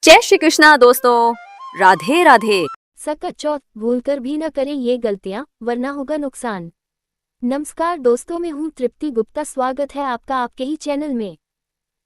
जय श्री कृष्णा दोस्तों, राधे राधे। सकट चौथ भूलकर भी न करें ये गलतियां, वरना होगा नुकसान। नमस्कार दोस्तों, मैं हूं तृप्ति गुप्ता। स्वागत है आपका आपके ही चैनल में।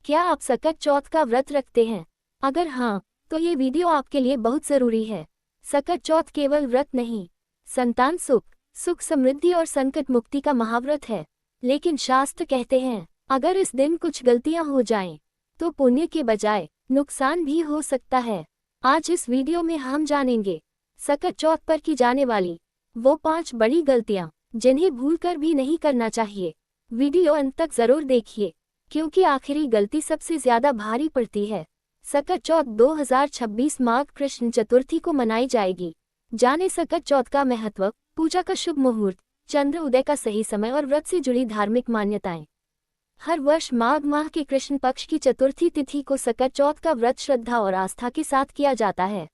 क्या आप सकट चौथ का व्रत रखते हैं? अगर हाँ, तो ये वीडियो आपके लिए बहुत जरूरी है। सकट चौथ केवल व्रत नहीं, संतान सुख समृद्धि और संकट मुक्ति का महाव्रत है। लेकिन शास्त्र कहते हैं, अगर इस दिन कुछ गलतियां हो जाएं, तो पुण्य के बजाय नुकसान भी हो सकता है। आज इस वीडियो में हम जानेंगे सकट चौथ पर की जाने वाली वो 5 बड़ी गलतियां जिन्हें भूलकर भी नहीं करना चाहिए। वीडियो अंत तक जरूर देखिए, क्योंकि आखिरी गलती सबसे ज्यादा भारी पड़ती है। सकट चौथ 2026 माघ कृष्ण चतुर्थी को मनाई जाएगी। जाने सकट चौथ का महत्व, पूजा का शुभ मुहूर्त, चंद्र उदय का सही समय और व्रत से जुड़ी धार्मिक मान्यताएं। हर वर्ष माघ माह के कृष्ण पक्ष की चतुर्थी तिथि को सकट चौथ का व्रत श्रद्धा और आस्था के साथ किया जाता है।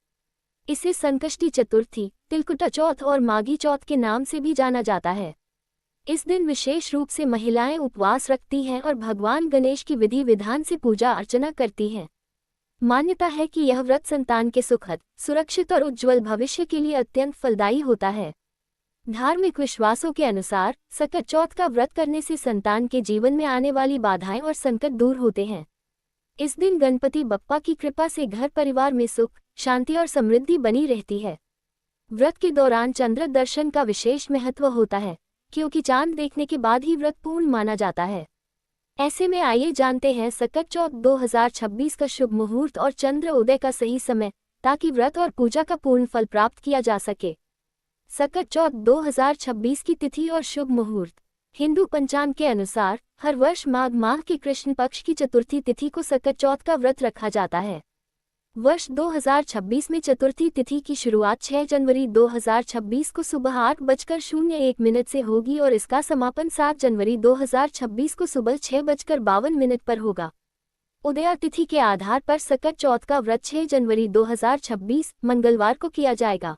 इसे संकष्टी चतुर्थी, तिलकुटा चौथ और माघी चौथ के नाम से भी जाना जाता है। इस दिन विशेष रूप से महिलाएं उपवास रखती हैं और भगवान गणेश की विधि विधान से पूजा अर्चना करती हैं। मान्यता है कि यह व्रत संतान के सुखद, सुरक्षित और उज्ज्वल भविष्य के लिए अत्यंत फलदायी होता है। धार्मिक विश्वासों के अनुसार सकट चौथ का व्रत करने से संतान के जीवन में आने वाली बाधाएं और संकट दूर होते हैं। इस दिन गणपति बप्पा की कृपा से घर परिवार में सुख, शांति और समृद्धि बनी रहती है। व्रत के दौरान चंद्र दर्शन का विशेष महत्व होता है, क्योंकि चांद देखने के बाद ही व्रत पूर्ण माना जाता है। ऐसे में आइए जानते हैं सकट चौथ 2026 का शुभ मुहूर्त और चंद्र उदय का सही समय, ताकि व्रत और पूजा का पूर्ण फल प्राप्त किया जा सके। सकट चौथ 2026 की तिथि और शुभ मुहूर्त। हिंदू पंचांग के अनुसार हर वर्ष माघ माह के कृष्ण पक्ष की चतुर्थी तिथि को सकट चौथ का व्रत रखा जाता है। वर्ष 2026 में चतुर्थी तिथि की शुरुआत 6 जनवरी 2026 को सुबह 8:01 से होगी और इसका समापन 7 जनवरी 2026 को सुबह 6:52 पर होगा। उदया तिथि के आधार पर सकट चौथ का व्रत 6 जनवरी 2026 मंगलवार को किया जाएगा।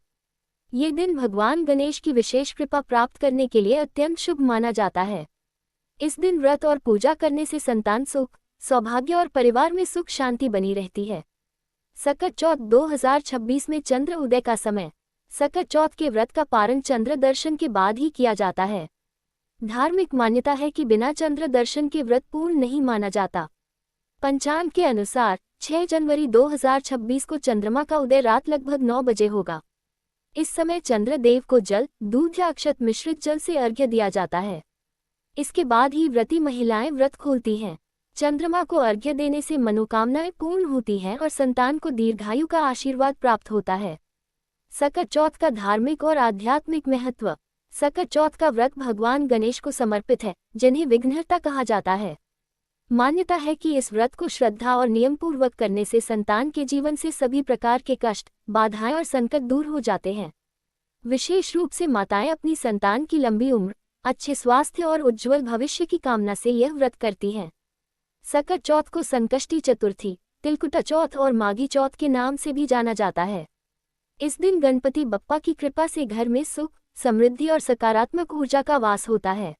ये दिन भगवान गणेश की विशेष कृपा प्राप्त करने के लिए अत्यंत शुभ माना जाता है। इस दिन व्रत और पूजा करने से संतान सुख, सौभाग्य और परिवार में सुख शांति बनी रहती है। सकट चौथ 2026 में चंद्र उदय का समय। सकट चौथ के व्रत का पारण चंद्र दर्शन के बाद ही किया जाता है। धार्मिक मान्यता है कि बिना चंद्र दर्शन के व्रत पूर्ण नहीं माना जाता। पंचांग के अनुसार 6 जनवरी 2026 को चंद्रमा का उदय रात लगभग 9 बजे होगा। इस समय चंद्रदेव को जल, दूध या अक्षत मिश्रित जल से अर्घ्य दिया जाता है। इसके बाद ही व्रती महिलाएं व्रत खोलती हैं। चंद्रमा को अर्घ्य देने से मनोकामनाएं पूर्ण होती हैं और संतान को दीर्घायु का आशीर्वाद प्राप्त होता है। सकट चौथ का धार्मिक और आध्यात्मिक महत्व। सकट चौथ का व्रत भगवान गणेश को समर्पित है, जिन्हें विघ्नहर्ता कहा जाता है। मान्यता है कि इस व्रत को श्रद्धा और नियम पूर्वक करने से संतान के जीवन से सभी प्रकार के कष्ट, बाधाएं और संकट दूर हो जाते हैं। विशेष रूप से माताएं अपनी संतान की लंबी उम्र, अच्छे स्वास्थ्य और उज्ज्वल भविष्य की कामना से यह व्रत करती हैं। सकट चौथ को संकष्टी चतुर्थी, तिलकुटा चौथ और माघी चौथ के नाम से भी जाना जाता है। इस दिन गणपति बप्पा की कृपा से घर में सुख, समृद्धि और सकारात्मक ऊर्जा का वास होता है।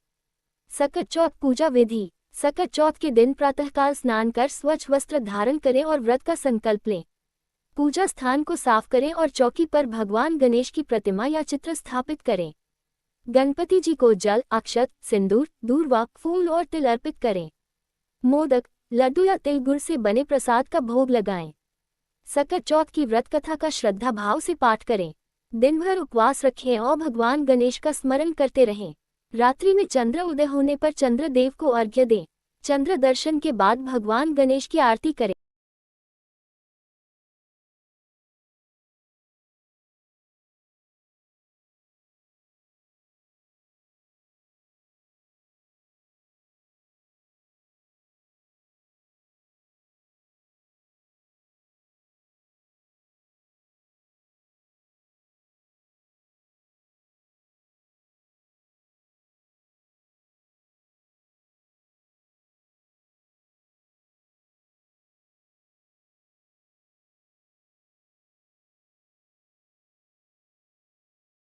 सकट चौथ पूजा विधि। सकट चौथ के दिन प्रातःकाल स्नान कर स्वच्छ वस्त्र धारण करें और व्रत का संकल्प लें। पूजा स्थान को साफ करें और चौकी पर भगवान गणेश की प्रतिमा या चित्र स्थापित करें। गणपति जी को जल, अक्षत, सिंदूर, दूर्वा, फूल और तिल अर्पित करें। मोदक, लड्डू या तिल गुड़ से बने प्रसाद का भोग लगाएं। सकट चौथ की व्रत कथा का श्रद्धा भाव से पाठ करें। दिन भर उपवास रखें और भगवान गणेश का स्मरण करते रहें। रात्रि में चंद्र उदय होने पर चंद्रदेव को अर्घ्य दें। चंद्र दर्शन के बाद भगवान गणेश की आरती करें।